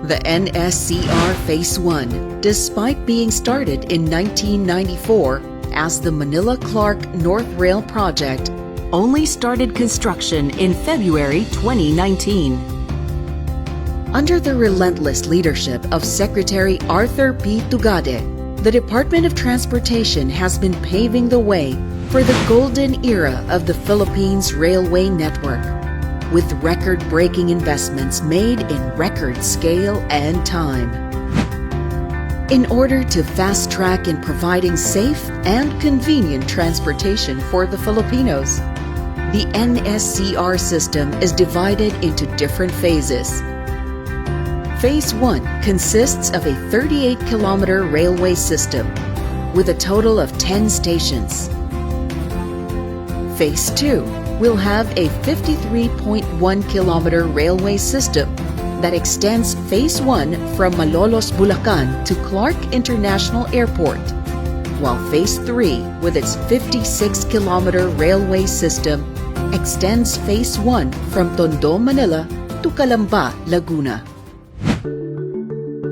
The NSCR Phase 1, despite being started in 1994 as the Manila-Clark North Rail Project, only started construction in February 2019. Under the relentless leadership of Secretary Arthur P. Tugade, the Department of Transportation has been paving the way for the golden era of the Philippines railway network, with record-breaking investments made in record scale and time. In order to fast-track in providing safe and convenient transportation for the Filipinos, the NSCR system is divided into different phases. Phase 1 consists of a 38-kilometer railway system with a total of 10 stations. Phase 2 will have a 53.1-kilometer railway system that extends Phase 1 from Malolos, Bulacan to Clark International Airport, while Phase 3, with its 56-kilometer railway system, extends Phase 1 from Tondo, Manila to Calamba, Laguna.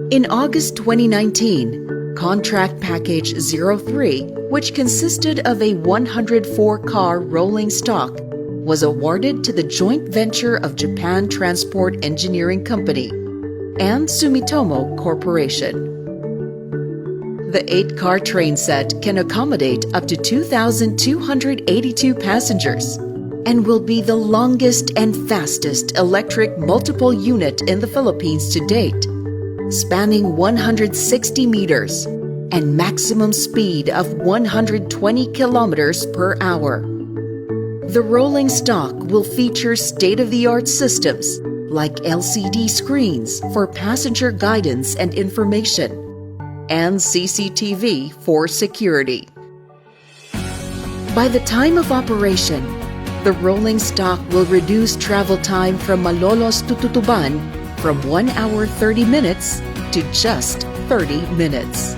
In August 2019, Contract Package 03, which consisted of a 104-car rolling stock, was awarded to the joint venture of Japan Transport Engineering Company and Sumitomo Corporation. The 8-car train set can accommodate up to 2,282 passengers and will be the longest and fastest electric multiple unit in the Philippines to date, spanning 160 meters and maximum speed of 120 kilometers per hour. The rolling stock will feature state-of-the-art systems like LCD screens for passenger guidance and information, and CCTV for security. By the time of operation, the rolling stock will reduce travel time from Malolos to Tutuban from 1 hour 30 minutes to just 30 minutes.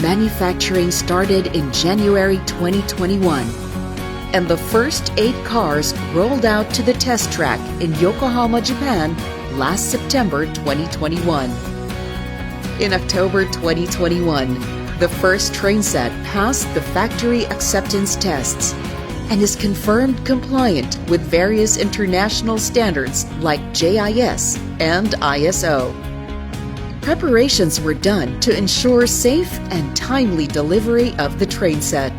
Manufacturing started in January 2021, and the first 8 cars rolled out to the test track in Yokohama, Japan last September 2021. In October 2021, the first train set passed the factory acceptance tests and is confirmed compliant with various international standards like JIS and ISO. Preparations were done to ensure safe and timely delivery of the train set.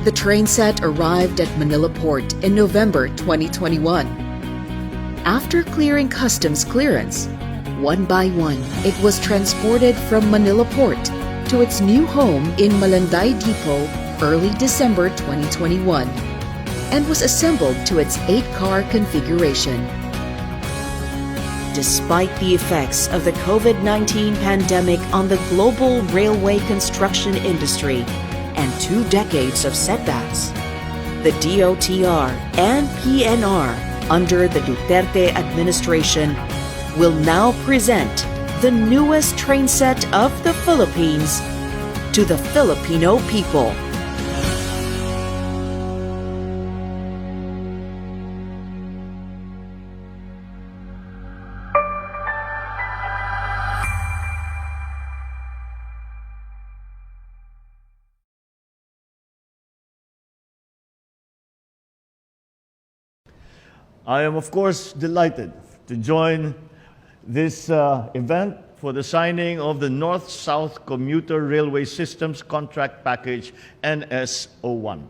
The train set arrived at Manila Port in November 2021. After clearing customs clearance, one by one, it was transported from Manila Port to its new home in Malanday Depot early December 2021 and was assembled to its 8-car configuration. Despite the effects of the COVID-19 pandemic on the global railway construction industry and 2 decades of setbacks, the DOTR and PNR under the Duterte administration will now present the newest train set of the Philippines to the Filipino people. I am, of course, delighted to join this event for the signing of the North-South Commuter Railway Systems Contract Package NS01.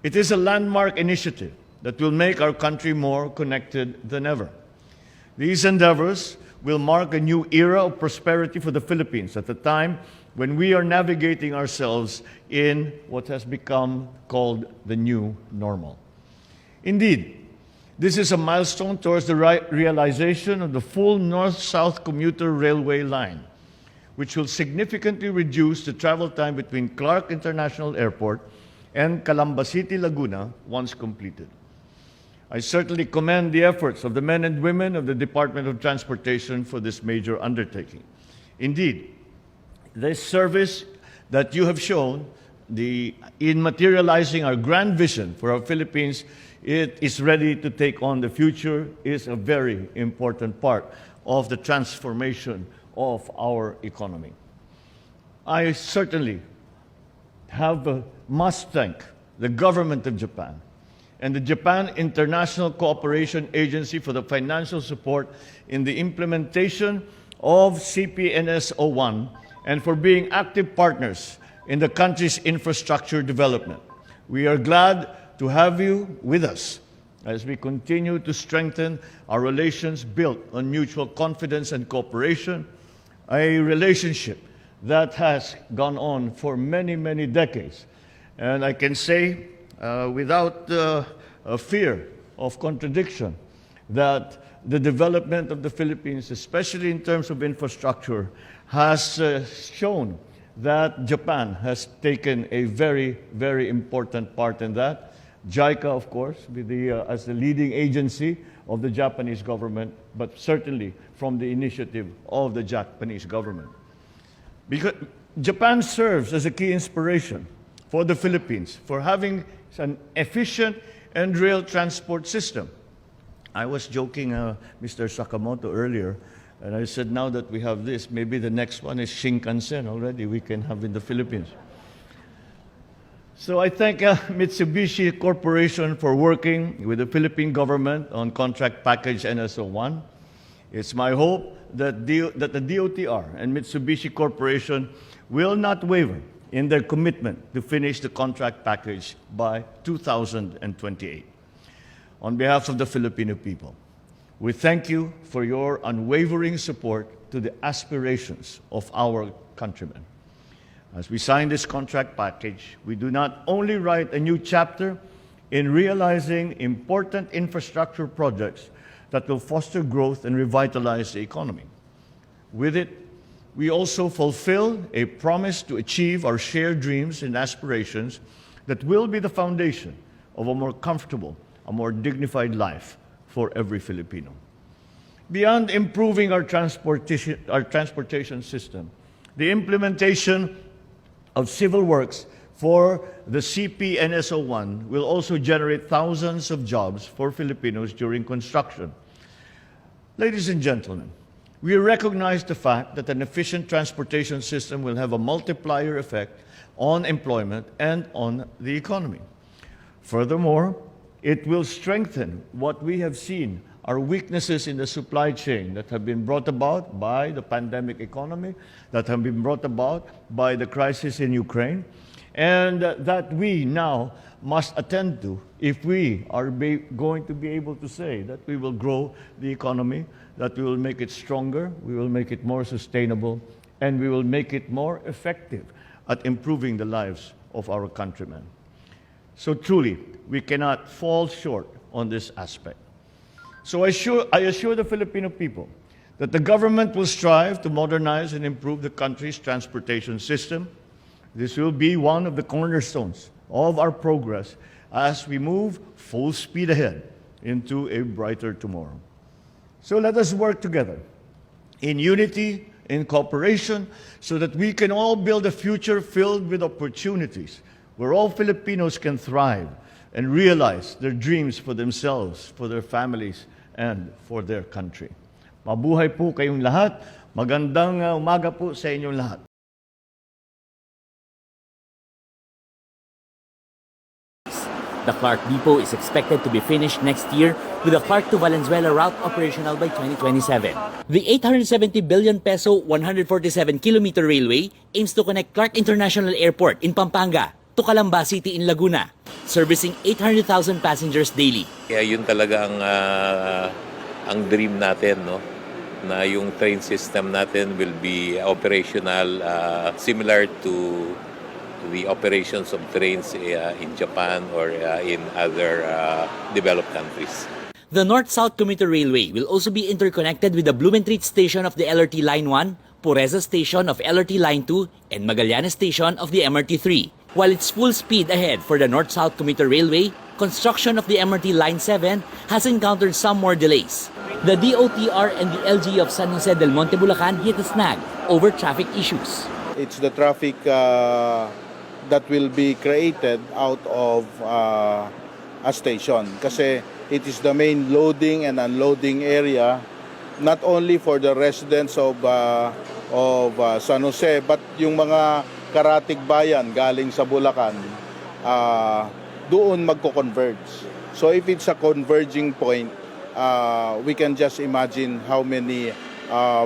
It is a landmark initiative that will make our country more connected than ever. These endeavors will mark a new era of prosperity for the Philippines at a time when we are navigating ourselves in what has become called the new normal. Indeed, this is a milestone towards the realization of the full North-South Commuter Railway line, which will significantly reduce the travel time between Clark International Airport and Calamba City, Laguna, once completed. I certainly commend the efforts of the men and women of the Department of Transportation for this major undertaking. Indeed, this service that you have shown in materializing our grand vision for our Philippines it is ready to take on the future is a very important part of the transformation of our economy. I certainly must thank the government of Japan and the Japan International Cooperation Agency for the financial support in the implementation of CPNS-01 and for being active partners in the country's infrastructure development. We are glad to have you with us as we continue to strengthen our relations built on mutual confidence and cooperation, a relationship that has gone on for many, many decades. And I can say without a fear of contradiction that the development of the Philippines, especially in terms of infrastructure, has shown that Japan has taken a very, very important part in that. JICA, of course, as the leading agency of the Japanese government, but certainly from the initiative of the Japanese government. Because Japan serves as a key inspiration for the Philippines for having an efficient and rail transport system. I was joking, Mr. Sakamoto, earlier, and I said now that we have this, maybe the next one is Shinkansen already we can have in the Philippines. So I thank Mitsubishi Corporation for working with the Philippine government on contract package NSO1. It's my hope that the DOTR and Mitsubishi Corporation will not waver in their commitment to finish the contract package by 2028. On behalf of the Filipino people, we thank you for your unwavering support to the aspirations of our countrymen. As we sign this contract package, we do not only write a new chapter in realizing important infrastructure projects that will foster growth and revitalize the economy. With it, we also fulfill a promise to achieve our shared dreams and aspirations that will be the foundation of a more comfortable, a more dignified life for every Filipino. Beyond improving our transportation system, the implementation of civil works for the CPNSO1 will also generate thousands of jobs for Filipinos during construction. Ladies and gentlemen, we recognize the fact that an efficient transportation system will have a multiplier effect on employment and on the economy. Furthermore, it will strengthen what we have seen are weaknesses in the supply chain that have been brought about by the pandemic economy, that have been brought about by the crisis in Ukraine, and that we now must attend to if we are going to be able to say that we will grow the economy, that we will make it stronger, we will make it more sustainable, and we will make it more effective at improving the lives of our countrymen. So truly, we cannot fall short on this aspect. So I assure the Filipino people that the government will strive to modernize and improve the country's transportation system. This will be one of the cornerstones of our progress as we move full speed ahead into a brighter tomorrow. So let us work together in unity, in cooperation, so that we can all build a future filled with opportunities where all Filipinos can thrive and realize their dreams for themselves, for their families, and for their country. Mabuhay po kayong lahat. Magandang umaga po sa inyong lahat. The Clark Depot is expected to be finished next year with the Clark to Valenzuela route operational by 2027. The 870 billion peso 147-kilometer railway aims to connect Clark International Airport in Pampanga to Calamba City in Laguna, servicing 800,000 passengers daily. Kaya yun talaga ang dream natin, no? Na yung train system natin will be operational similar to the operations of trains in Japan or in other developed countries. The North-South Commuter Railway will also be interconnected with the Blumentritt Station of the LRT Line 1, Pureza Station of LRT Line 2, and Magallanes Station of the MRT 3. While it's full speed ahead for the North-South Commuter Railway, construction of the MRT Line 7 has encountered some more delays. The DOTR and the LG of San Jose del Monte, Bulacan hit a snag over traffic issues. It's the traffic that will be created out of station kasi it is the main loading and unloading area not only for the residents of San Jose but yung mga karatig bayan galing sa Bulacan doon magko-converge. So if it's a converging point, we can just imagine how many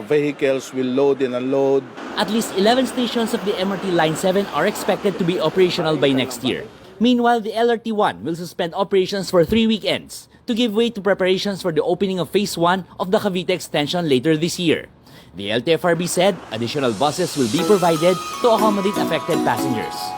vehicles will load and unload. At least 11 stations of the MRT Line 7 are expected to be operational by next year. Meanwhile, the LRT-1 will suspend operations for 3 weekends to give way to preparations for the opening of Phase 1 of the Cavite extension later this year. The LTFRB said additional buses will be provided to accommodate affected passengers.